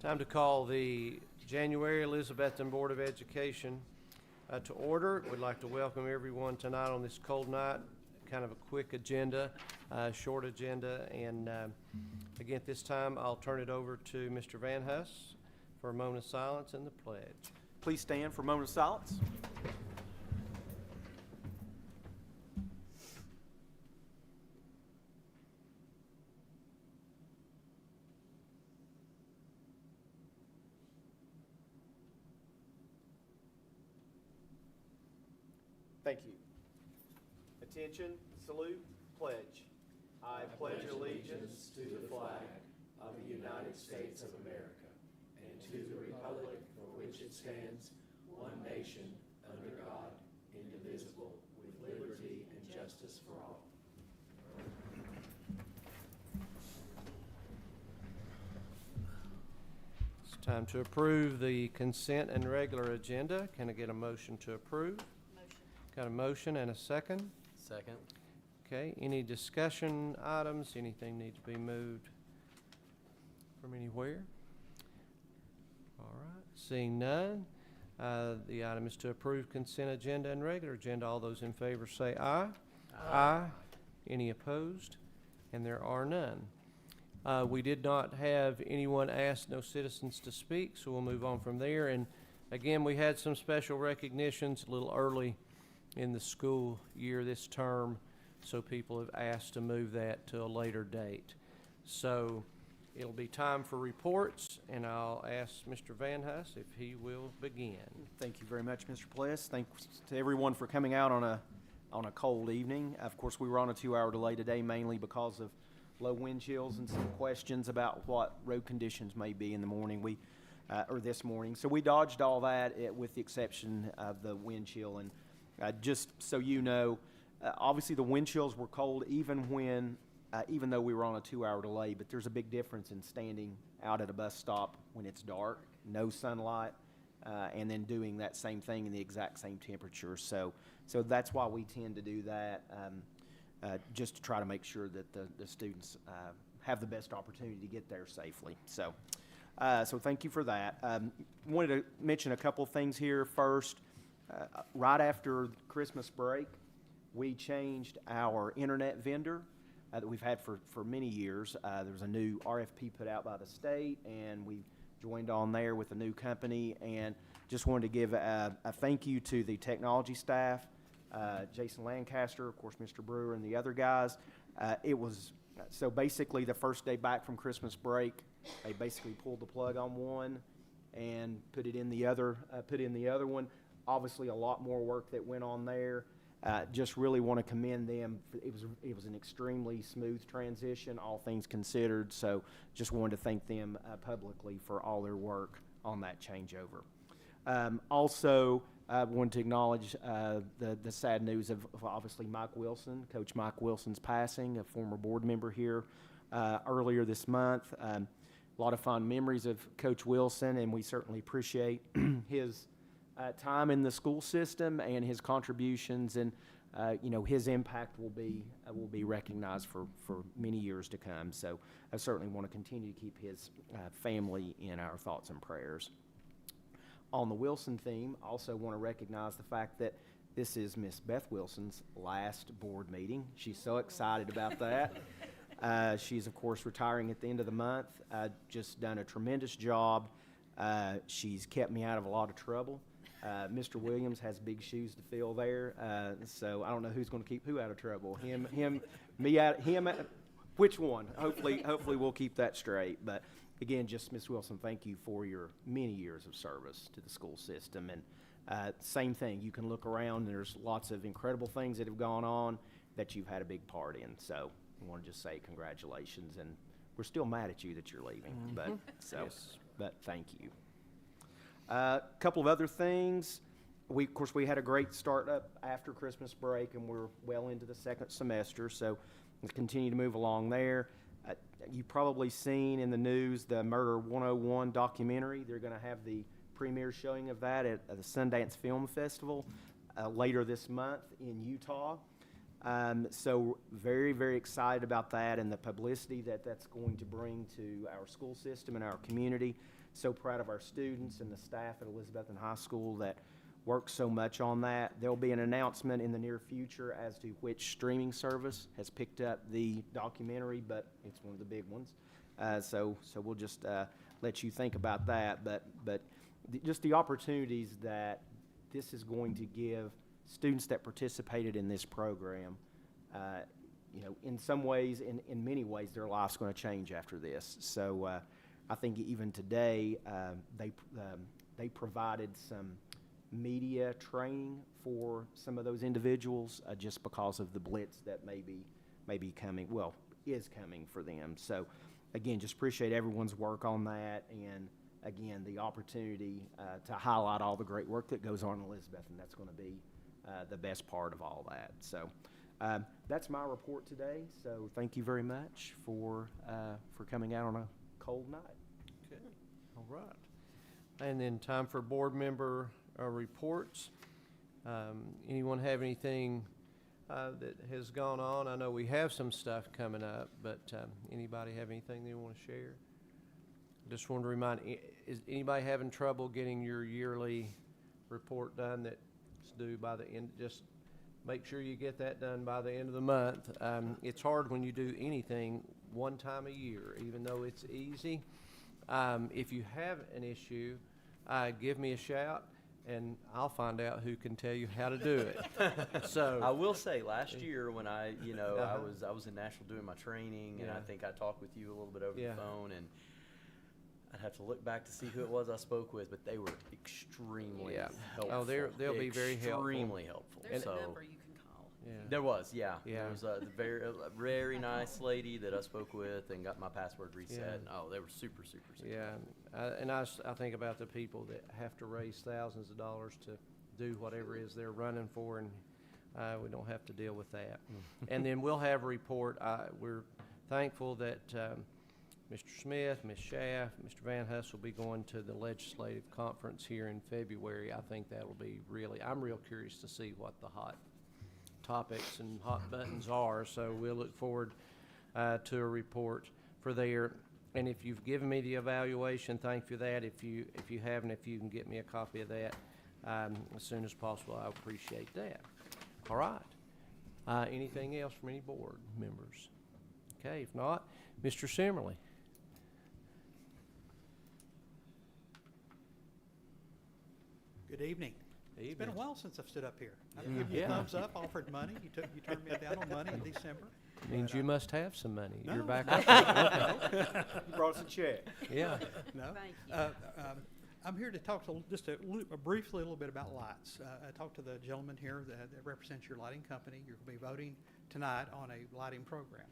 Time to call the January Elizabethton Board of Education to order. We'd like to welcome everyone tonight on this cold night. Kind of a quick agenda, short agenda, and again at this time I'll turn it over to Mr. Van Huss for a moment of silence and the pledge. Please stand for a moment of silence. Thank you. Attention, salute, pledge. I pledge allegiance to the flag of the United States of America and to the republic for which it stands, one nation, under God, indivisible, with liberty and justice for all. It's time to approve the consent and regular agenda. Can I get a motion to approve? Got a motion and a second? Second. Okay, any discussion items? Anything need to be moved from anywhere? All right, seeing none, the item is to approve consent agenda and regular agenda. All those in favor say aye. Aye. Any opposed? And there are none. We did not have anyone ask, no citizens to speak, so we'll move on from there. And again, we had some special recognitions a little early in the school year this term, so people have asked to move that to a later date. So it'll be time for reports, and I'll ask Mr. Van Huss if he will begin. Thank you very much, Mr. Pless. Thanks to everyone for coming out on a cold evening. Of course, we were on a 2-hour delay today, mainly because of low wind chills and some questions about what road conditions may be in the morning. Or this morning. So we dodged all that with the exception of the wind chill. And just so you know, obviously the wind chills were cold even though we were on a 2-hour delay, but there's a big difference in standing out at a bus stop when it's dark, no sunlight, and then doing that same thing in the exact same temperature. So that's why we tend to do that, just to try to make sure that the students have the best opportunity to get there safely. So thank you for that. Wanted to mention a couple things here first. Right after Christmas break, we changed our internet vendor that we've had for many years. There was a new RFP put out by the state, and we joined on there with a new company. And just wanted to give a thank you to the technology staff, Jason Lancaster, of course, Mr. Brewer, and the other guys. So basically the first day back from Christmas break, they basically pulled the plug on one and put in the other one. Obviously, a lot more work that went on there. Just really want to commend them. It was an extremely smooth transition, all things considered. So just wanted to thank them publicly for all their work on that changeover. Also, I wanted to acknowledge the sad news of obviously Mike Wilson, Coach Mike Wilson's passing, a former board member here earlier this month. A lot of fond memories of Coach Wilson, and we certainly appreciate his time in the school system and his contributions, and his impact will be recognized for many years to come. So I certainly want to continue to keep his family in our thoughts and prayers. On the Wilson theme, I also want to recognize the fact that this is Miss Beth Wilson's last board meeting. She's so excited about that. She's, of course, retiring at the end of the month. Just done a tremendous job. She's kept me out of a lot of trouble. Mr. Williams has big shoes to fill there, so I don't know who's going to keep who out of trouble. Him, me out, him. Which one? Hopefully we'll keep that straight. But again, just Ms. Wilson, thank you for your many years of service to the school system. And same thing, you can look around. And there's lots of incredible things that have gone on that you've had a big part in. So I want to just say congratulations, and we're still mad at you that you're leaving. Mm-hmm. But thank you. A couple of other things. We had a great start up after Christmas break, and we're well into the second semester, so let's continue to move along there. You've probably seen in the news the Murder 101 documentary. They're going to have the premiere showing of that at the Sundance Film Festival later this month in Utah. So very, very excited about that and the publicity that that's going to bring to our school system and our community. So proud of our students and the staff at Elizabethton High School that work so much on that. There'll be an announcement in the near future as to which streaming service has picked up the documentary, but it's one of the big ones. So we'll just let you think about that. But just the opportunities that this is going to give students that participated in this program, in some ways, in many ways, their life's going to change after this. So I think even today, they provided some media training for some of those individuals just because of the blitz that may be coming, is coming for them. So again, just appreciate everyone's work on that, and again, the opportunity to highlight all the great work that goes on in Elizabethton. That's going to be the best part of all that. So that's my report today. So thank you very much for coming out on a cold night. Okay. All right. And then time for board member reports. Anyone have anything that has gone on? I know we have some stuff coming up, but anybody have anything they want to share? Just want to remind, is anybody having trouble getting your yearly report done that's due by the end? Just make sure you get that done by the end of the month. It's hard when you do anything one time a year, even though it's easy. If you have an issue, give me a shout, and I'll find out who can tell you how to do it. So I will say, last year when I was in Nashville doing my training, and I think I talked with you a little bit over the phone, and I'd have to look back to see who it was I spoke with, but they were extremely helpful. Oh, they'll be very helpful. Extremely helpful. There's a number you can call. Yeah. There was, Yeah. There was a very nice lady that I spoke with and got my password reset. Yeah. And, they were super, super, super. Yeah, and I think about the people that have to raise thousands of dollars to do whatever it is they're running for, and we don't have to deal with that. And then we'll have a report. We're thankful that Mr. Smith, Ms. Schaff, Mr. Van Huss will be going to the legislative conference here in February. I think that'll be I'm real curious to see what the hot topics and hot buttons are, so we'll look forward to a report for there. And if you've given me the evaluation, thank you for that. If you haven't, if you can get me a copy of that as soon as possible, I appreciate that. All right. Anything else from any board members? Okay, if not, Mr. Simmerly. Good evening. It's been a while since I've stood up here. I gave you a Yeah. thumbs up, offered money. You turned me down on money in December. Means you must have some money. No. You're back up. You brought us a check. Yeah. No. Thank you. I'm here to talk briefly a little bit about lights. I talked to the gentleman here that represents your lighting company. You're going to be voting tonight on a lighting program.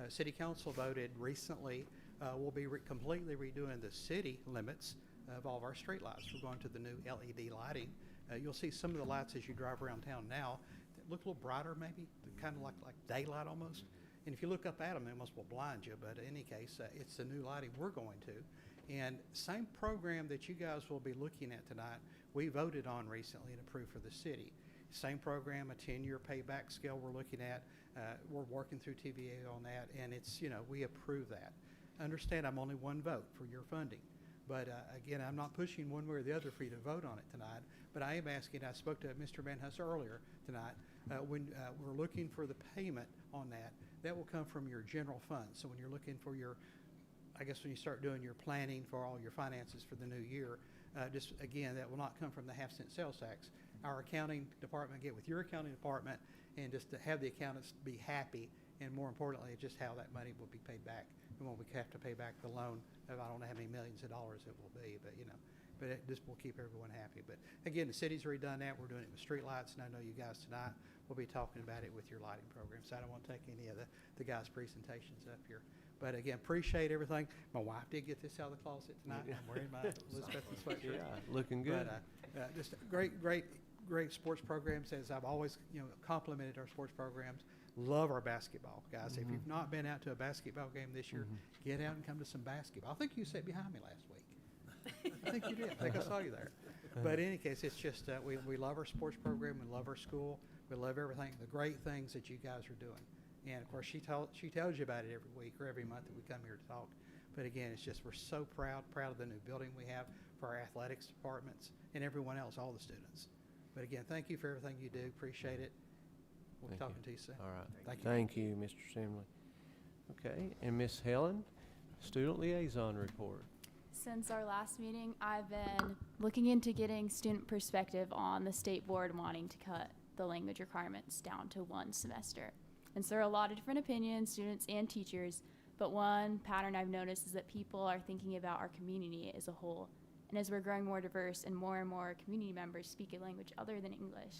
City Council voted recently. We'll be completely redoing the city limits of all of our street lights. We're going to the new LED lighting. You'll see some of the lights as you drive around town now that look a little brighter, maybe kind of like daylight almost. And if you look up at them, they almost will blind you. But in any case, it's the new lighting we're going to. And same program that you guys will be looking at tonight, we voted on recently and approved for the city. Same program, a 10-year payback scale we're looking at. We're working through TVA on that, and it's, we approve that. Understand I'm only one vote for your funding. But again, I'm not pushing one way or the other for you to vote on it tonight. But I am asking, I spoke to Mr. Van Huss earlier tonight, when we're looking for the payment on that, that will come from your general fund. So when you're looking for when you start doing your planning for all your finances for the new year, just again, that will not come from the half-cent sales tax. Our accounting department get with your accounting department and just to have the accountants be happy, and more importantly, just how that money will be paid back. We won't have to pay back the loan of I don't know how many millions of dollars it will be, but but it just will keep everyone happy. But again, the city's already done that. We're doing it with street lights, and I know you guys tonight will be talking about it with your lighting program. So I don't want to take any of the guys' presentations up here. But again, appreciate everything. My wife did get this out of the closet tonight. I'm wearing my Elizabethton sweatshirt. Yeah, looking good. But just great sports programs. As I've always complimented our sports programs. Love our basketball, guys. If you've not been out to a basketball game this year, get out and come to some basketball. I think you sat behind me last week. I think you did. I think I saw you there. But in any case, it's just we love our sports program. We love our school. We love everything, the great things that you guys are doing. And of course, she tells you about it every week or every month that we come here to talk. But again, it's just, we're so proud of the new building we have for our athletics departments and everyone else, all the students. But again, thank you for everything you do. Appreciate it. We'll be Thank talking to you soon. All right. Thank you. Thank you, Mr. Simley. Okay, and Miss Helen, student liaison report. Since our last meeting, I've been looking into getting student perspective on the state board wanting to cut the language requirements down to 1 semester. And so there are a lot of different opinions, students and teachers, but one pattern I've noticed is that people are thinking about our community as a whole. And as we're growing more diverse and more community members speak a language other than English,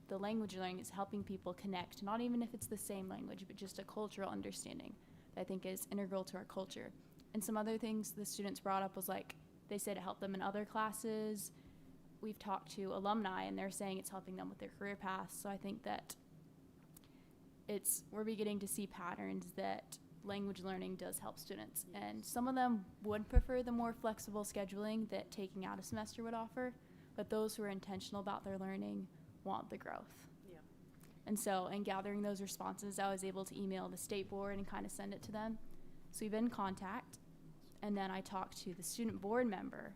the language learning is helping people connect, not even if it's the same language, but just a cultural understanding that I think is integral to our culture. And some other things the students brought up was like, they said it helped them in other classes. We've talked to alumni and they're saying it's helping them with their career paths. So I think that we're beginning to see patterns that language learning does help students. And some of them would prefer the more flexible scheduling that taking out a semester would offer, but those who are intentional about their learning want the growth. Yeah. And so in gathering those responses, I was able to email the state board and kind of send it to them. So we've been in contact, and then I talked to the student board member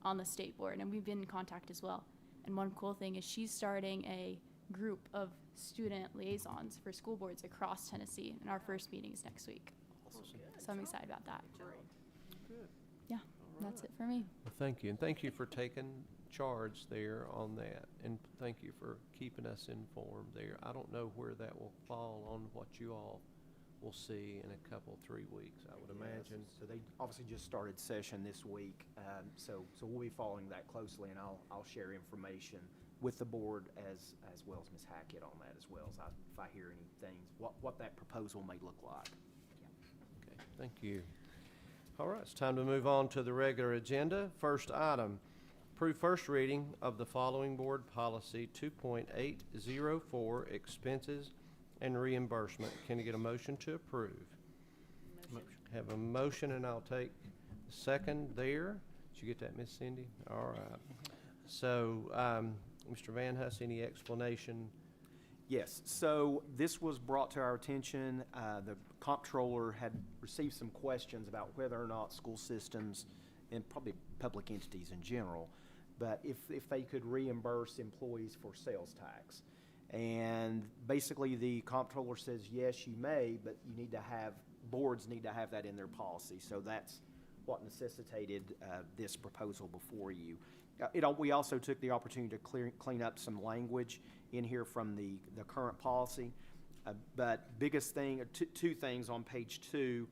on the state board, and we've been in contact as well. And one cool thing is she's starting a group of student liaisons for school boards across Tennessee, and our first meeting is next week. So I'm excited about that. Good. Yeah, that's it for me. Well, thank you, and thank you for taking charge there on that, and thank you for keeping us informed there. I don't know where that will fall on what you all will see in a couple, 3 weeks, I would imagine. So they obviously just started session this week, so we'll be following that closely, and I'll share information with the board as well as Ms. Hackett on that, as well as if I hear anything, what that proposal may look like. Okay, thank you. All right, it's time to move on to the regular agenda. First item, approve first reading of the following board policy 2.804, expenses and reimbursement. Can you get a motion to approve? Motion. Have a motion, and I'll take a second there. Did you get that, Miss Cindy? All right. So, Mr. Van Huss, any explanation? Yes, so this was brought to our attention. The comptroller had received some questions about whether or not school systems, and probably public entities in general, but if they could reimburse employees for sales tax. And basically the comptroller says, yes, you may, but boards need to have that in their policy. So that's what necessitated this proposal before you. We also took the opportunity to clean up some language in here from the current policy. But biggest thing, two things on page 2,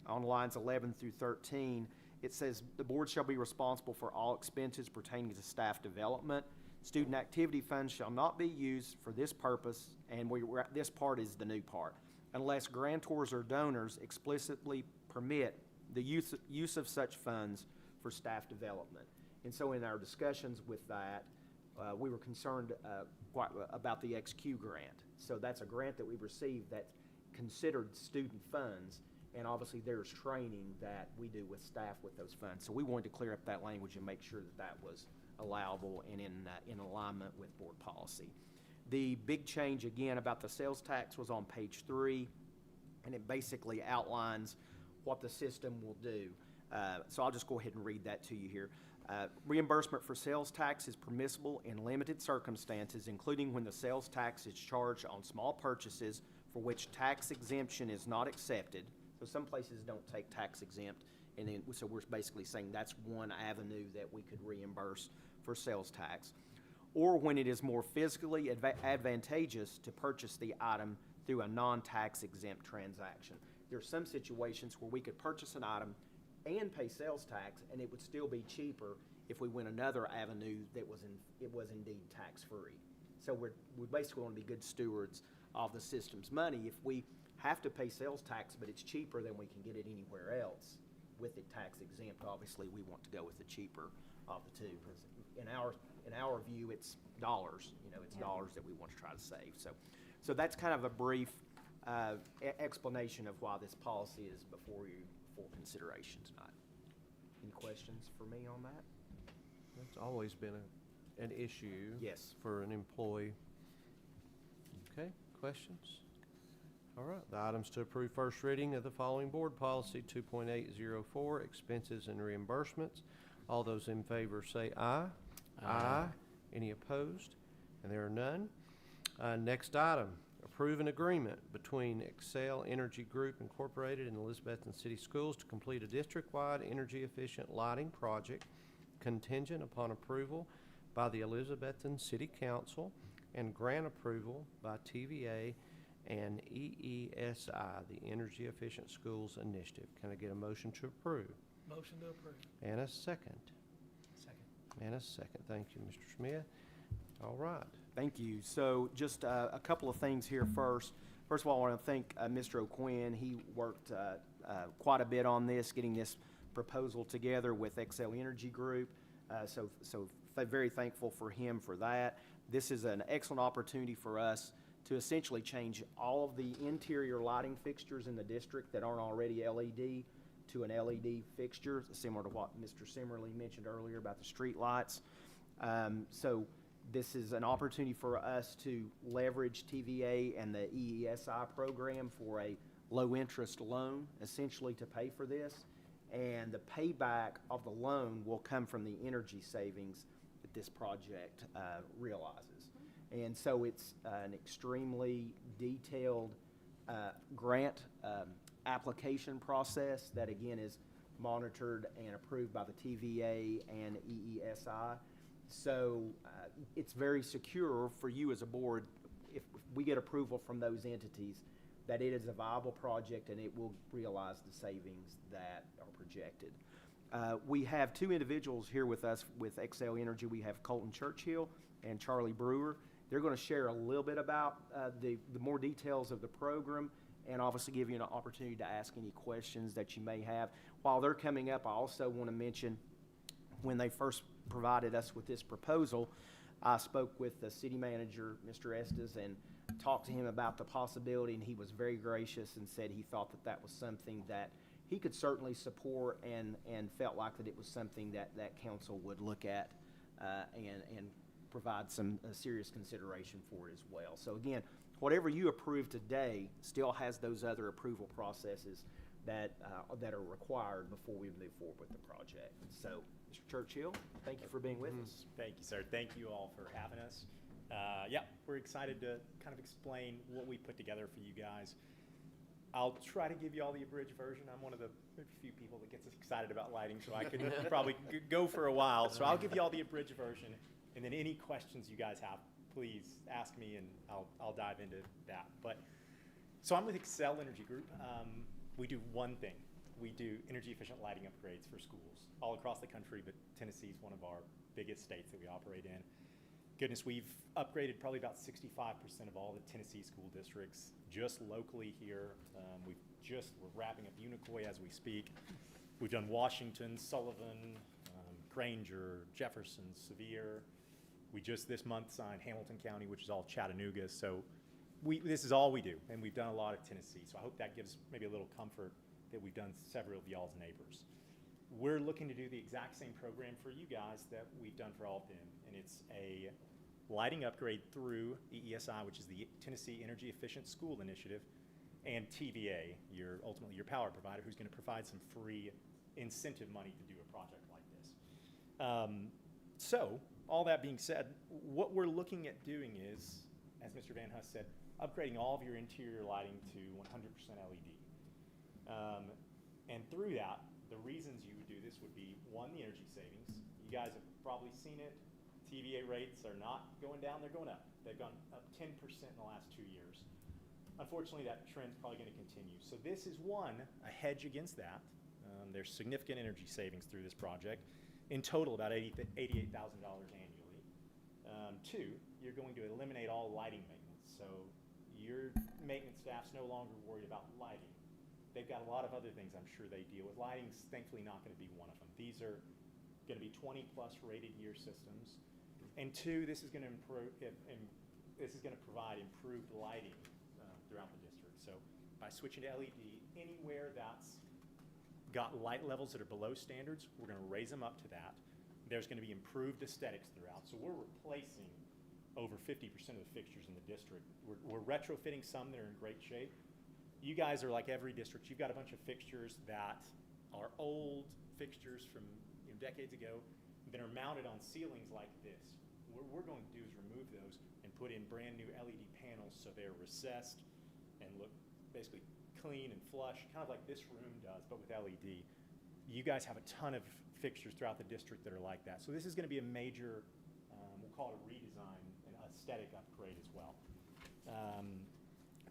on lines 11 through 13, it says the board shall be responsible for all expenses pertaining to staff development. Student activity funds shall not be used for this purpose, and this part is the new part, unless grantors or donors explicitly permit the use of such funds for staff development. And so in our discussions with that, we were concerned quite about the XQ grant. So that's a grant that we received that's considered student funds, and obviously there's training that we do with staff with those funds. So we wanted to clear up that language and make sure that that was allowable and in alignment with board policy. The big change again about the sales tax was on page 3, and it basically outlines what the system will do. So I'll just go ahead and read that to you here. Reimbursement for sales tax is permissible in limited circumstances, including when the sales tax is charged on small purchases for which tax exemption is not accepted. So some places don't take tax exempt, and then so we're basically saying that's one avenue that we could reimburse for sales tax. Or when it is more fiscally advantageous to purchase the item through a non-tax exempt transaction. There are some situations where we could purchase an item and pay sales tax, and it would still be cheaper if we went another avenue that was indeed tax-free. So we basically want to be good stewards of the system's money. If we have to pay sales tax, but it's cheaper than we can get it anywhere else with it tax exempt, obviously we want to go with the cheaper of the two. Because in our view, it's dollars. It's dollars that we want to try to save. So that's kind of a brief explanation of why this policy is before you for consideration tonight. Any questions for me on that? That's always been an issue. Yes. For an employee. Okay, questions? All right, the items to approve first reading of the following board policy 2.804, expenses and reimbursements. All those in favor say aye. Aye. Any opposed? And there are none. Next item, approve an agreement between Excel Energy Group Incorporated and Elizabethton City Schools to complete a district-wide energy-efficient lighting project contingent upon approval by the Elizabethton City Council and grant approval by TVA and EESI, the Energy Efficient Schools Initiative. Can I get a motion to approve? Motion to approve. And a second. Second. And a second. Thank you, Mr. Smith. All right. Thank you. So just a couple of things here first. First of all, I want to thank Mr. O'Quinn. He worked quite a bit on this, getting this proposal together with Excel Energy Group. So very thankful for him for that. This is an excellent opportunity for us to essentially change all of the interior lighting fixtures in the district that aren't already LED to an LED fixture, similar to what Mr. Simmerly mentioned earlier about the street lights. So this is an opportunity for us to leverage TVA and the EESI program for a low-interest loan, essentially to pay for this. And the payback of the loan will come from the energy savings that this project realizes. And so it's an extremely detailed grant application process that, again, is monitored and approved by the TVA and EESI. So it's very secure for you as a board if we get approval from those entities that it is a viable project and it will realize the savings that are projected. We have two individuals here with us with Excel Energy. We have Colton Churchill and Charlie Brewer. They're going to share a little bit about the more details of the program and obviously give you an opportunity to ask any questions that you may have. While they're coming up, I also want to mention when they first provided us with this proposal, I spoke with the city manager, Mr. Estes, and talked to him about the possibility, and he was very gracious and said he thought that that was something that he could certainly support and felt like that it was something that council would look at and provide some serious consideration for it as well. So again, whatever you approve today still has those other approval processes that are required before we move forward with the project. So, Mr. Churchill, thank you for being with us. Thank you, sir. Thank you all for having us. Yeah, we're excited to kind of explain what we put together for you guys. I'll try to give you all the abridged version. I'm one of the few people that gets excited about lighting, so I could probably go for a while. So I'll give you all the abridged version, and then any questions you guys have, please ask me, and I'll dive into that. But so I'm with Excel Energy Group. We do one thing. We do energy efficient lighting upgrades for schools all across the country, but Tennessee is one of our biggest states that we operate in. Goodness, we've upgraded probably about 65% of all the Tennessee school districts just locally here. We're wrapping up Unicoi as we speak. We've done Washington, Sullivan, Granger, Jefferson, Sevier. We just this month signed Hamilton County, which is all Chattanooga. So this is all we do, and we've done a lot of Tennessee. So I hope that gives maybe a little comfort that we've done several of y'all's neighbors. We're looking to do the exact same program for you guys that we've done for all of them, and it's a lighting upgrade through EESI, which is the Tennessee Energy Efficient School Initiative, and TVA, ultimately your power provider, who's going to provide some free incentive money to do a project like this. So all that being said, what we're looking at doing is, as Mr. Van Huss said, upgrading all of your interior lighting to 100% LED. And through that, the reasons you would do this would be, one, the energy savings. You guys have probably seen it. TVA rates are not going down, they're going up. They've gone up 10% in the last 2 years. Unfortunately, that trend's probably going to continue. So this is one, a hedge against that. There's significant energy savings through this project. In total, about $88,000 annually. Two, you're going to eliminate all lighting maintenance. So your maintenance staff's no longer worried about lighting. They've got a lot of other things I'm sure they deal with. Lighting's thankfully not going to be one of them. These are going to be 20-plus rated year systems. And two, this is going to provide improved lighting throughout the district. So by switching to LED, anywhere that's got light levels that are below standards, we're going to raise them up to that. There's going to be improved aesthetics throughout. So we're replacing over 50% of the fixtures in the district. We're retrofitting some that are in great shape. You guys are like every district. You've got a bunch of fixtures that are old fixtures from decades ago that are mounted on ceilings like this. What we're going to do is remove those and put in brand new LED panels so they're recessed and look basically clean and flush, kind of like this room does, but with LED. You guys have a ton of fixtures throughout the district that are like that. So this is going to be a major, we'll call it a redesign, an aesthetic upgrade as well.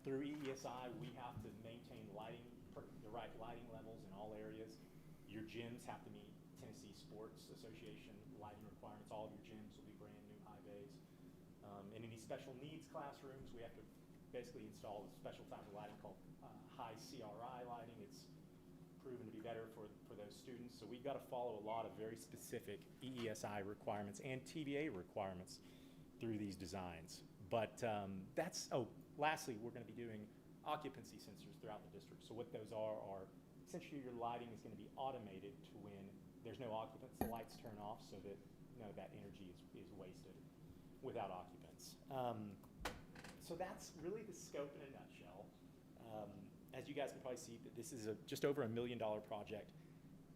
Through EESI, we have to maintain lighting, the right lighting levels in all areas. Your gyms have to meet Tennessee Sports Association lighting requirements. All of your gyms will be brand new high bays. In any special needs classrooms, we have to basically install a special type of lighting called high CRI lighting. It's proven to be better for those students. So we've got to follow a lot of very specific EESI requirements and TVA requirements through these designs. But lastly, we're going to be doing occupancy sensors throughout the district. So what those are essentially your lighting is going to be automated to when there's no occupants, the lights turn off so that none of that energy is wasted without occupants. So that's really the scope in a nutshell. As you guys can probably see, that this is just over $1 million project.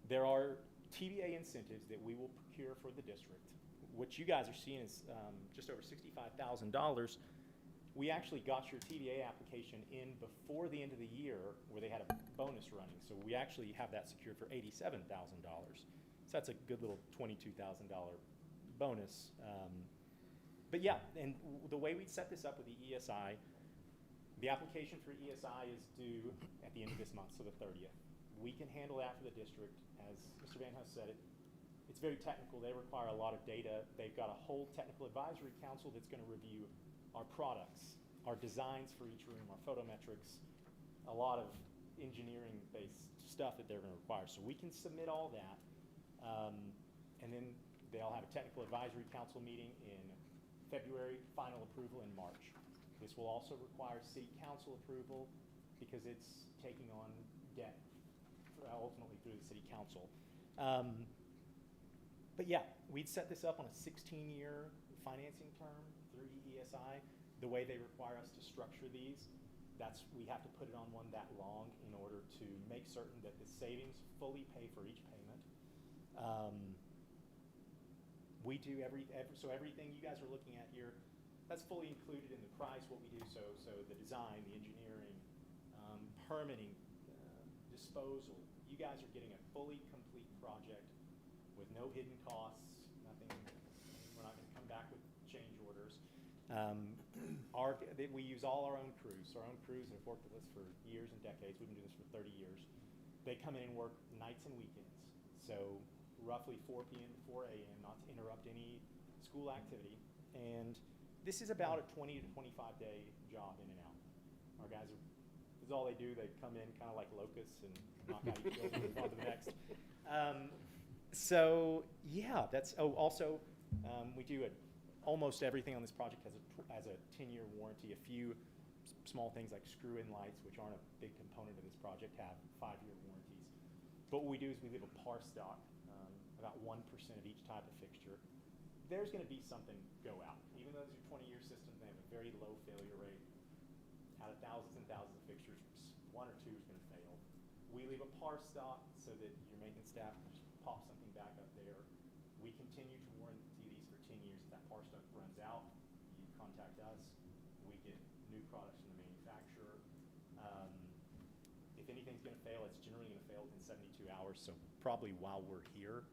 There are TVA incentives that we will procure for the district. What you guys are seeing is just over $65,000. We actually got your TVA application in before the end of the year where they had a bonus running. So we actually have that secured for $87,000. So that's a good little $22,000 bonus. But yeah, and the way we set this up with the ESI, the application for ESI is due at the end of this month, so the 30th. We can handle that for the district. As Mr. Van Huss said, it's very technical. They require a lot of data. They've got a whole technical advisory council that's going to review our products, our designs for each room, our photometrics, a lot of engineering-based stuff that they're going to require. So we can submit all that, and then they'll have a technical advisory council meeting in February, final approval in March. This will also require city council approval because it's taking on debt ultimately through the city council. But yeah, we'd set this up on a 16-year financing term through EESI. The way they require us to structure these, we have to put it on one that long in order to make certain that the savings fully pay for each payment. We do so everything you guys are looking at here, that's fully included in the price, what we do. So the design, the engineering, permitting, disposal. You guys are getting a fully complete project with no hidden costs, nothing. We're not going to come back with change orders. We use all our own crews. So our own crews have worked with us for years and decades. We've been doing this for 30 years. They come in and work nights and weekends. So roughly 4 p.m. to 4 a.m., not to interrupt any school activity. And this is about a 20 to 25 day job in and out. Our guys this is all they do. They come in kind of like locusts and knock out each building and move on to the next. So yeah, we do almost everything on this project has a 10-year warranty. A few small things like screw-in lights, which aren't a big component of this project, have 5-year warranties. But what we do is we leave a par stock, about 1% of each type of fixture. There's going to be something go out. Even though these are 20-year systems, they have a very low failure rate. Out of thousands and thousands of fixtures, 1 or 2 is going to fail. We leave a par stock so that your maintenance staff can just pop something back up there. We continue to warranty these for 10 years. If that par stock runs out, you contact us. We get new products from the manufacturer. If anything's going to fail, it's generally going to fail within 72 hours. So probably while we're here,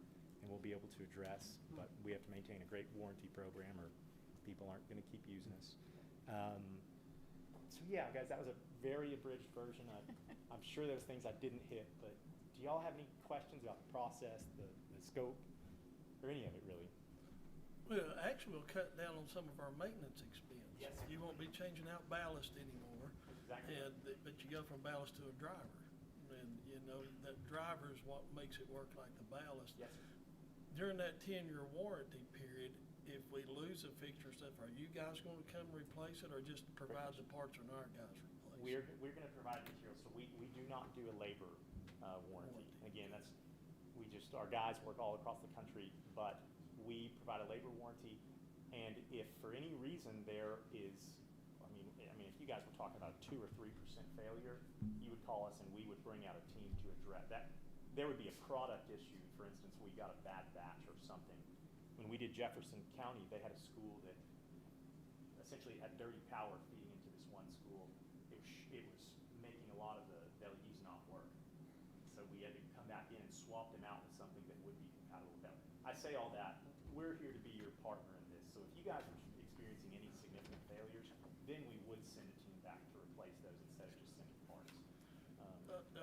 and we'll be able to address, but we have to maintain a great warranty program or people aren't going to keep using us. So yeah, guys, that was a very abridged version. I'm sure there's things I didn't hit, but do y'all have any questions about the process, the scope, or any of it really? Well, actually, we'll cut down on some of our maintenance expense. Yes. You won't be changing out ballast anymore. Exactly. But you go from ballast to a driver. And, that driver is what makes it work like the ballast. Yes, sir. During that 10-year warranty period, if we lose a fixture or stuff, are you guys going to come replace it or just provide the parts and our guys replace it? We're going to provide materials, so we do not do a labor warranty. Again, our guys work all across the country, but we provide a labor warranty, And if for any reason there is, I mean, if you guys were talking about a 2 or 3% failure, you would call us and we would bring out a team to address that. There would be a product issue. For instance, we got a bad batch or something. When we did Jefferson County, they had a school that essentially had dirty power feeding into this one school. It was making a lot of the LEDs not work. So we had to come back in and swap them out with something that would be compatible with them. I say all that, we're here to be your partner in this. So if you guys are experiencing any significant failures, then we would send a team back to replace those instead of just sending parts.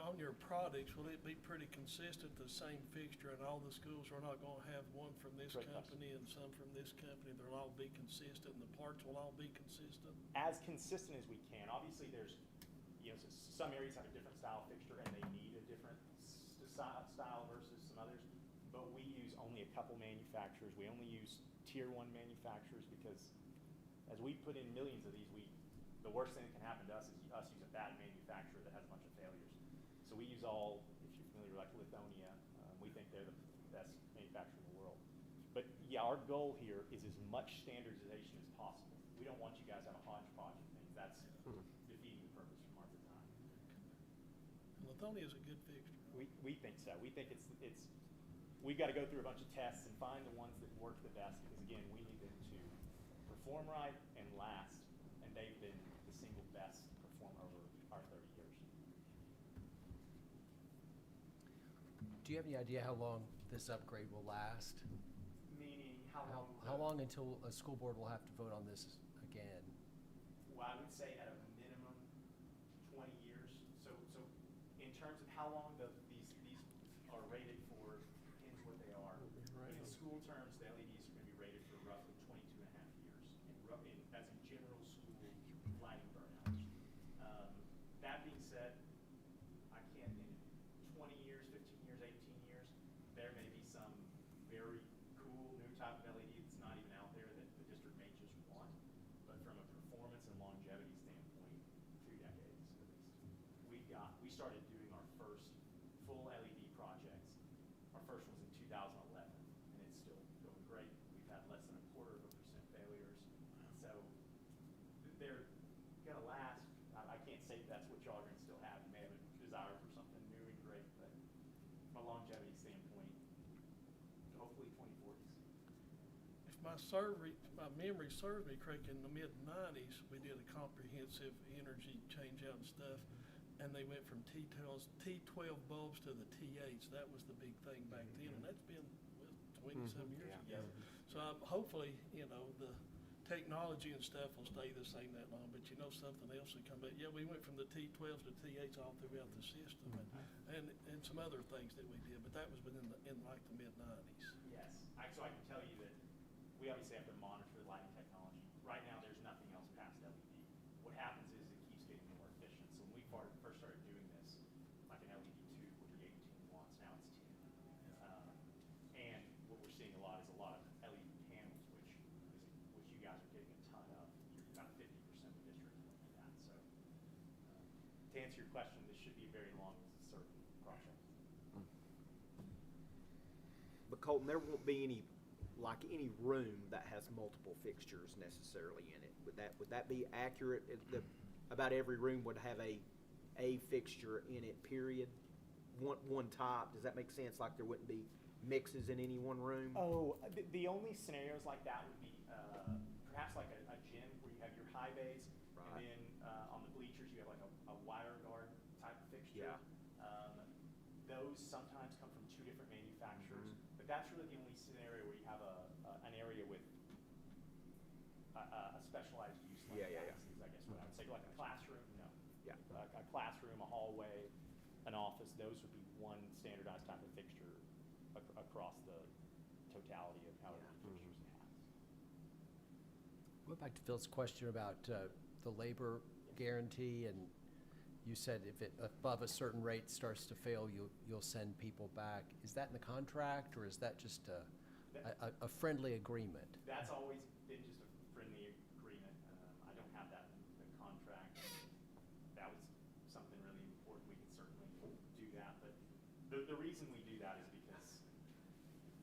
On your products, will it be pretty consistent, the same fixture in all the schools? We're not gonna have one from this Great company and some from this company. They'll all be consistent, and the parts will all be consistent? As consistent as we can. Obviously, there's, some areas have a different style fixture and they need a different style versus some others. But we use only a couple manufacturers. We only use tier 1 manufacturers because as we put in millions of these, the worst thing that can happen to us is us use a bad manufacturer that has a bunch of failures. So we use all, if you're familiar, like Lithonia, we think they're the best manufacturer in the world. But yeah, our goal here is as much standardization as possible. We don't want you guys to have a hodgepodge of things. That's defeating the purpose from our design. Lithonia is a good fixture. We think so. We think we've got to go through a bunch of tests and find the ones that work the best because again, we need them to perform right and last, and they've been the single best performer over our 30 years. Do you have any idea how long this upgrade will last? Meaning how long? How long until a school board will have to vote on this again? Well, I would say at a minimum 20 years. So in terms of how long these are rated for, depends what they are. But in school terms, the LEDs are going to be rated for roughly 22 and a half years as in general school lighting burnouts. That being said, I can't think 20 years, 15 years, 18 years, there may be some very cool new type of LED that's not even out there that the district may just want. But from a performance and longevity standpoint, 2 decades at least. We started doing our first full LED projects. Our first was in 2011, and it's still going great. We've had less than 0.25% failures. So they're going to last. I can't say that's what y'all are going to still have. You may have a desire for something new and great, but from a longevity standpoint, hopefully 2040s. If my memory serves me correct, in the mid-90s, we did a comprehensive energy change-out and stuff, and they went from T12 bulbs to the T8s. That was the big thing back then, and that's been 20-some years ago. So hopefully, the technology and stuff will stay the same that long, but something else will come back. Yeah, we went from the T12s to T8s all throughout the system, and some other things that we did, but that was in like the mid-90s. Yes, so I can tell you that we obviously have to monitor the lighting technology. Right now, there's nothing else past LED. What happens is it keeps getting more efficient. So when we first started doing this, like an LED tube would be 18 watts, now it's 10. And what we're seeing a lot is a lot of LED panels, which you guys are getting a ton of. You're about 50% of the district looking at that. So to answer your question, this should be a very long, certain project. But Colton, there won't be any room that has multiple fixtures necessarily in it. Would that be accurate? About every room would have a fixture in it, period? One type. Does that make sense? Like there wouldn't be mixes in any one room? Oh, the only scenarios like that would be perhaps like a gym where you have your high bays, Right. and then on the bleachers you have like a wire guard type fixture. Yeah. Those sometimes come from 2 different manufacturers, but that's really the only scenario where you have an area with a specialized use like that is, I guess what I would say. Like a classroom, no. Yeah. A classroom, a hallway, an office, those would be one standardized type of fixture across the totality of however many fixtures it has. Going back to Phil's question about the labor guarantee, and you said if it above a certain rate starts to fail, you'll send people back. Is that in the contract, or is that just a friendly agreement? That's always been just a friendly agreement. I don't have that in the contract. That was something really important. We can certainly do that, but the reason we do that is because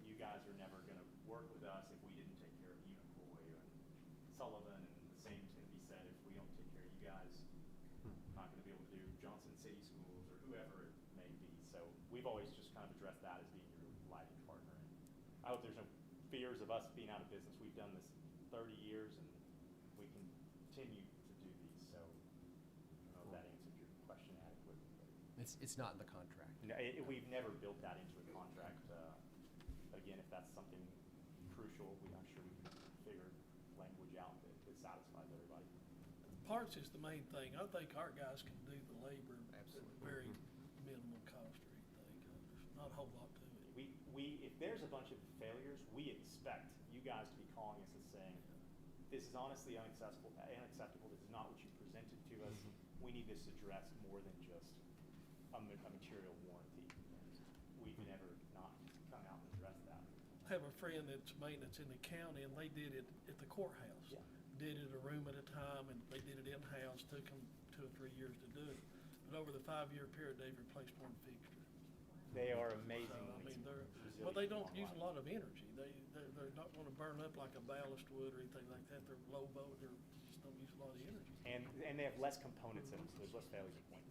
you guys are never going to work with us if we didn't take care of you, employee, and Sullivan, and the same's going to be said if we don't take care of you guys. Not going to be able to do Johnson City Schools or whoever it may be. So we've always just kind of addressed that as being your lighting partner. And I hope there's no fears of us being out of business. We've done this 30 years, and we can continue to do these. So I don't know if that answered your question adequately. It's not in the contract. No, we've never built that into a contract. But again, if that's something crucial, I'm sure we can figure language out that satisfies everybody. Parts is the main thing. I think our guys can do the labor at very minimal cost or anything. There's not a whole lot to it. If there's a bunch of failures, we expect you guys to be calling us and saying, this is honestly unacceptable. This is not what you presented to us. We need this addressed more than just a material warranty. We've never not come out and addressed that. I have a friend that's maintenance in the county, and they did it at the courthouse. Yeah. Did it a room at a time, and they did it in-house. Took them 2 or 3 years to do it. But over the 5-year period, they've replaced one fixture. They are So, amazing. I mean, well, they don't use a lot of energy. They're not going to burn up like a ballast would or anything like that. They're low boat. They just don't use a lot of energy. And they have less components in them, so there's less failure points.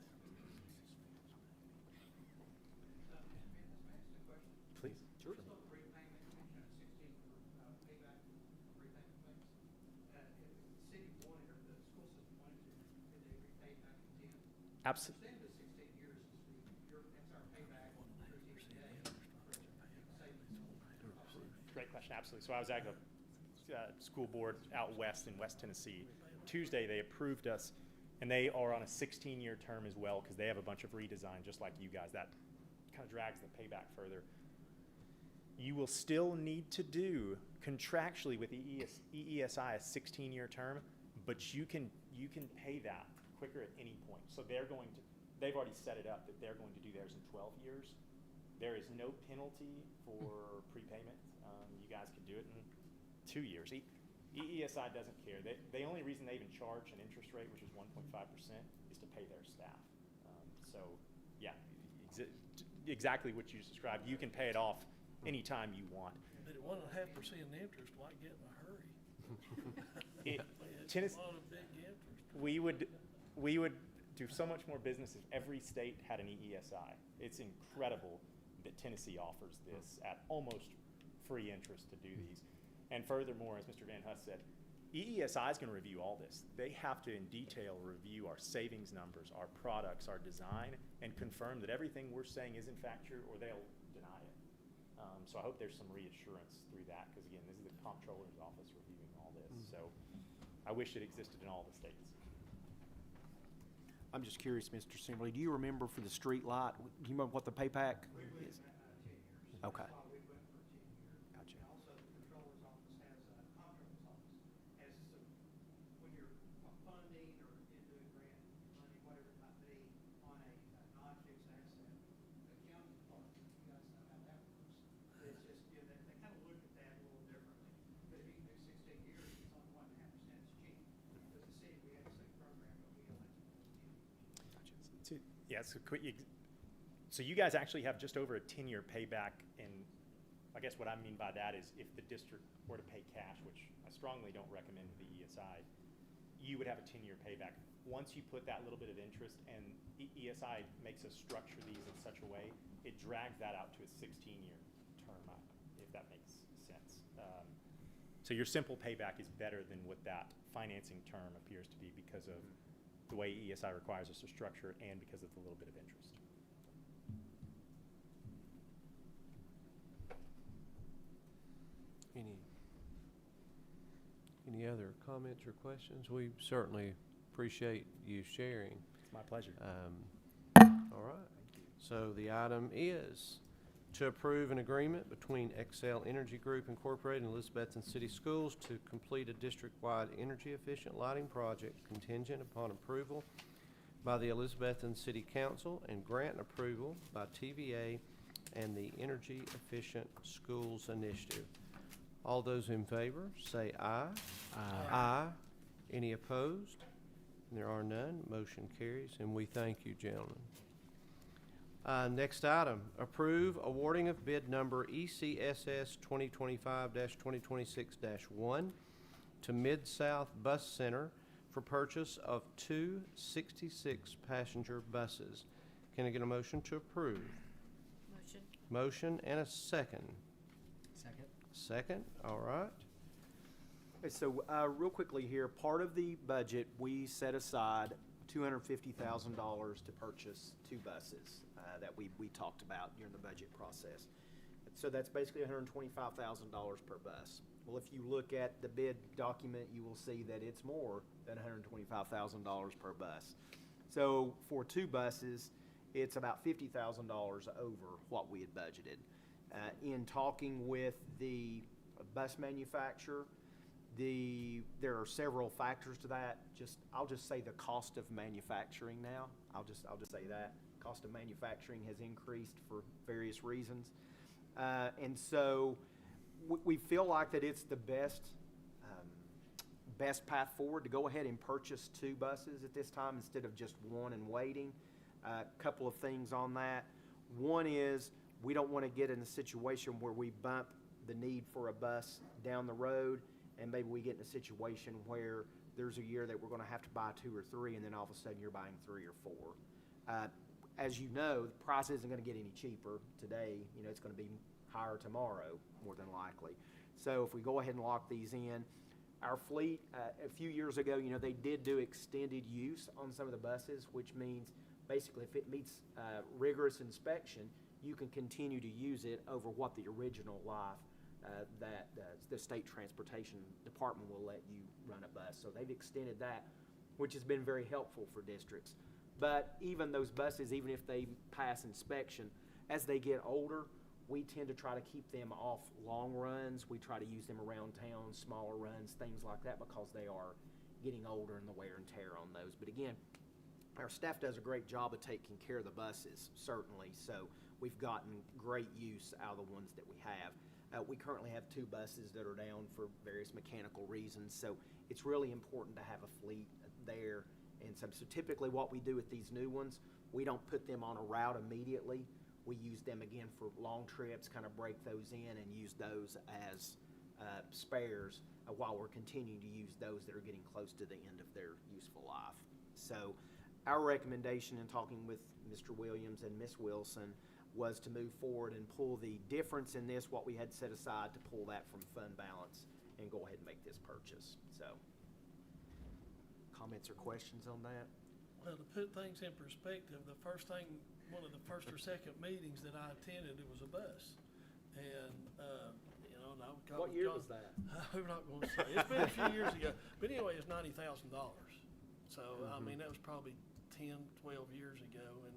Please. Sure. Absolutely. Great question, absolutely. So I was at a school board out west in West Tennessee. Tuesday, they approved us, and they are on a 16-year term as well because they have a bunch of redesign just like you guys. That kind of drags the payback further. You will still need to do contractually with EESI a 16-year term, but you can pay that quicker at any point. So they've already set it up that they're going to do theirs in 12 years. There is no penalty for prepayment. You guys could do it in 2 years. EESI doesn't care. The only reason they even charge an interest rate, which is 1.5%, is to pay their staff. So yeah, exactly what you just described. You can pay it off anytime you want. But at 1.5% interest, why get in a hurry? It's Tennessee, a lot of big interest. we would do so much more business if every state had an EESI. It's incredible that Tennessee offers this at almost free interest to do these. And furthermore, as Mr. Van Huss said, EESI is going to review all this. They have to in detail review our savings numbers, our products, our design, and confirm that everything we're saying is in fact true, or they'll deny it. So I hope there's some reassurance through that, because again, this is the comptroller's office reviewing all this. So I wish it existed in all the states. I'm just curious, Mr. Simley, do you remember for the street light, do you remember what the payback is? Okay. Gotcha. Also, the controller's office has a comptroller's office, has some, when you're funding or into a grant money, whatever it might be, on a non-fixed asset, accounting department, you guys know how that works. It's just, you know, they kind of look at that a little differently. But if you can do 16 years, it's only 1.5%, it's cheap. Because the city, we have the same program, but we don't have to. Gotcha. Yeah, so you guys actually have just over a 10-year payback, and I guess what I mean by that is if the district were to pay cash, which I strongly don't recommend with the ESI, you would have a 10-year payback. Once you put that little bit of interest, and ESI makes us structure these in such a way, it drags that out to a 16-year term, if that makes sense. So your simple payback is better than what that financing term appears to be because of the way ESI requires us to structure it and because of the little bit of interest. Any other comments or questions? We certainly appreciate you sharing. It's my pleasure. All right. So the item is to approve an agreement between Excel Energy Group Incorporated and Elizabethton City Schools to complete a district-wide energy-efficient lighting project contingent upon approval by the Elizabethton City Council and grant approval by TVA and the Energy Efficient Schools Initiative. All those in favor, say aye. Aye. Aye. Any opposed? There are none. Motion carries, and we thank you, gentlemen. Next item, approve awarding of bid number ECSS 2025-2026-1 to Mid-South Bus Center for purchase of two 66-passenger buses. Can I get a motion to approve? Motion. Motion and a second. Second. Second, all right. Okay, so real quickly here, part of the budget, we set aside $250,000 to purchase two buses that we talked about during the budget process. So that's basically $125,000 per bus. Well, if you look at the bid document, you will see that it's more than $125,000 per bus. So for two buses, it's about $50,000 over what we had budgeted. In talking with the bus manufacturer, there are several factors to that. I'll just say the cost of manufacturing now. I'll just say that cost of manufacturing has increased for various reasons, and so we feel like that it's the best path forward to go ahead and purchase two buses at this time instead of just one and waiting. A couple of things on that. One is we don't want to get in a situation where we bump the need for a bus down the road, and maybe we get in a situation where there's a year that we're going to have to buy two or three, and then all of a sudden you're buying three or four. As you know, the price isn't going to get any cheaper today. You know, it's going to be higher tomorrow, more than likely. So if we go ahead and lock these in, our fleet, a few years ago, you know, they did do extended use on some of the buses, which means basically if it meets rigorous inspection, you can continue to use it over what the original life that the state transportation department will let you run a bus. So they've extended that, which has been very helpful for districts. But even those buses, even if they pass inspection, as they get older, we tend to try to keep them off long runs. We try to use them around town, smaller runs, things like that, because they are getting older and the wear and tear on those. But again, our staff does a great job of taking care of the buses, certainly. So we've gotten great use out of the ones that we have. We currently have two buses that are down for various mechanical reasons. So it's really important to have a fleet there. And so typically what we do with these new ones, we don't put them on a route immediately. We use them again for long trips, kind of break those in and use those as spares while we're continuing to use those that are getting close to the end of their useful life. So our recommendation in talking with Mr. Williams and Ms. Wilson was to move forward and pull the difference in this, what we had set aside, to pull that from fund balance and go ahead and make this purchase. So comments or questions on that? Well, to put things in perspective, one of the first or second meetings that I attended, it was a bus. And, you know, and I would call What year was that? I'm not going to say. It's been a few years ago. But anyway, it's $90,000. So, I mean, that was probably 10, 12 years ago. And,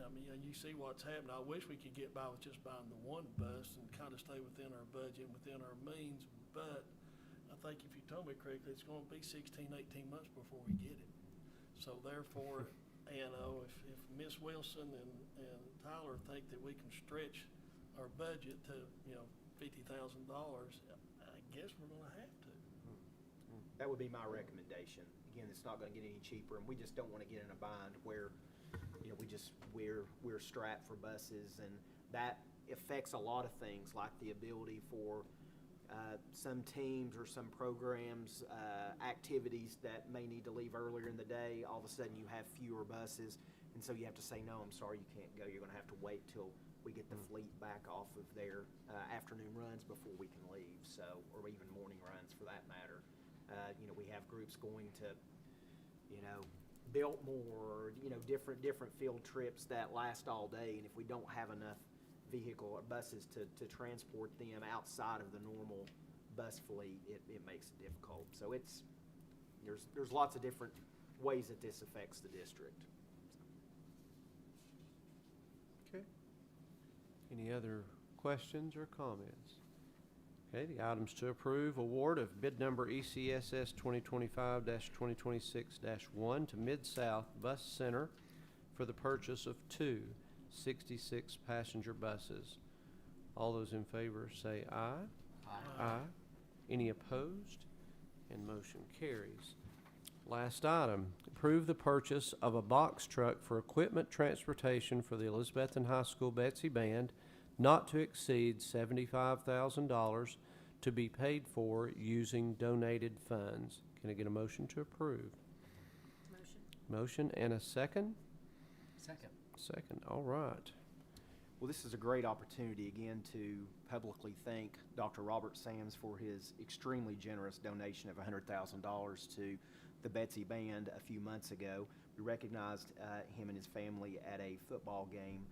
I mean, you see what's happened. I wish we could get by with just buying the one bus and kind of stay within our budget, within our means. But I think if you told me correctly, it's going to be 16, 18 months before we get it. So therefore, you know, if Ms. Wilson and Tyler think that we can stretch our budget to, you know, $50,000, I guess we're going to have to. That would be my recommendation. Again, it's not going to get any cheaper, and we just don't want to get in a bind where, you know, we're strapped for buses, and that affects a lot of things, like the ability for some teams or some programs, activities that may need to leave earlier in the day. All of a sudden you have fewer buses, and so you have to say, no, I'm sorry, you can't go. You're going to have to wait till we get the fleet back off of their afternoon runs before we can leave, so, or even morning runs for that matter. You know, we have groups going to, you know, Biltmore, or, you know, different field trips that last all day, and if we don't have enough vehicle or buses to transport them outside of the normal bus fleet, it makes it difficult. So there's lots of different ways that this affects the district. Okay. Any other questions or comments? Okay, the items to approve: award of bid number ECSS 2025-2026-1 to Mid-South Bus Center for the purchase of two 66-passenger buses. All those in favor say aye. Aye. Aye. Any opposed? And motion carries. Last item, approve the purchase of a box truck for equipment transportation for the Elizabethton High School Betsy Band, not to exceed $75,000, to be paid for using donated funds. Can I get a motion to approve? Motion. Motion and a second? Second. Second, all right. Well, this is a great opportunity again to publicly thank Dr. Robert Sams for his extremely generous donation of $100,000 to the Betsy Band a few months ago. We recognized him and his family at a football game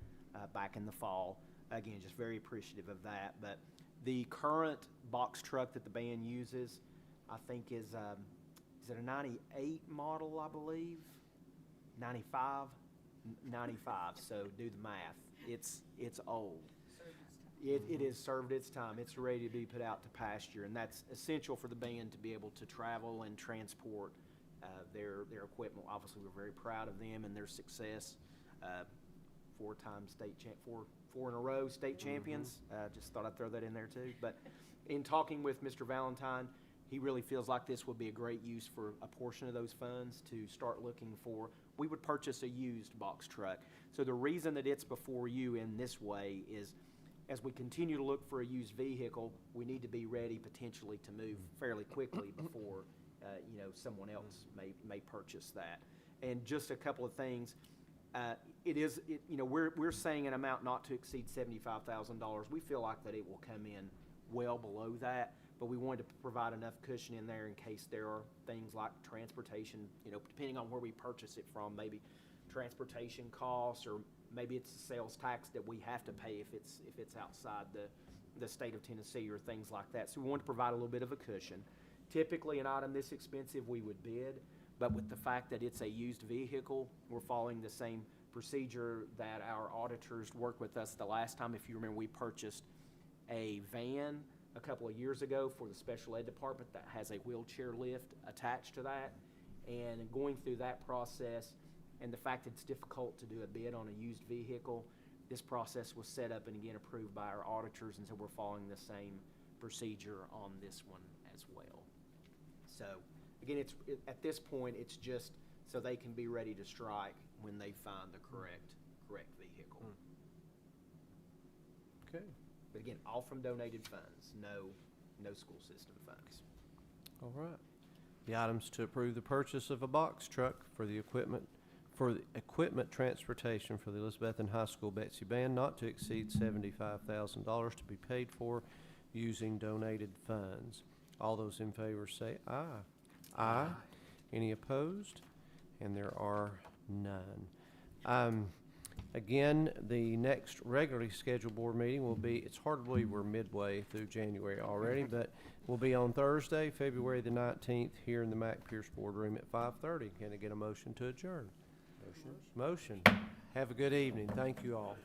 back in the fall. Again, just very appreciative of that. But the current box truck that the band uses, I think is it a 98 model, I believe? 95? 95, so do the math. It's old. It has served its time. It's ready to be put out to pasture, and that's essential for the band to be able to travel and transport their equipment. Obviously, we're very proud of them and their success. Four in a row state champions. Just thought I'd throw that in there too. But in talking with Mr. Valentine, he really feels like this would be a great use for a portion of those funds to start looking for. We would purchase a used box truck. So the reason that it's before you in this way is, as we continue to look for a used vehicle, we need to be ready potentially to move fairly quickly before someone else may purchase that. And just a couple of things. We're saying an amount not to exceed $75,000. We feel like that it will come in well below that, but we wanted to provide enough cushion in there in case there are things like transportation, depending on where we purchase it from, maybe transportation costs, or maybe it's a sales tax that we have to pay if it's outside the state of Tennessee, or things like that. So we wanted to provide a little bit of a cushion. Typically, an item this expensive we would bid, but with the fact that it's a used vehicle, we're following the same procedure that our auditors worked with us the last time. If you remember, we purchased a van a couple of years ago for the special ed department that has a wheelchair lift attached to that. And going through that process, and the fact that it's difficult to do a bid on a used vehicle, this process was set up and again approved by our auditors, and so we're following the same procedure on this one as well. So again, at this point, it's just so they can be ready to strike when they find the correct vehicle. Okay. But again, all from donated funds, no school system funds. All right. The items to approve the purchase of a box truck for the equipment transportation for the Elizabethton High School Betsy Band not to exceed $75,000 to be paid for using donated funds. All those in favor say aye. Aye. Any opposed? And there are none. Again, the next regularly scheduled board meeting will be, it's hard to believe we're midway through January already, but will be on Thursday, February the 19th, here in the Mac Pierce Boardroom at 5:30. Can I get a motion to adjourn? Motion. Have a good evening. Thank you all.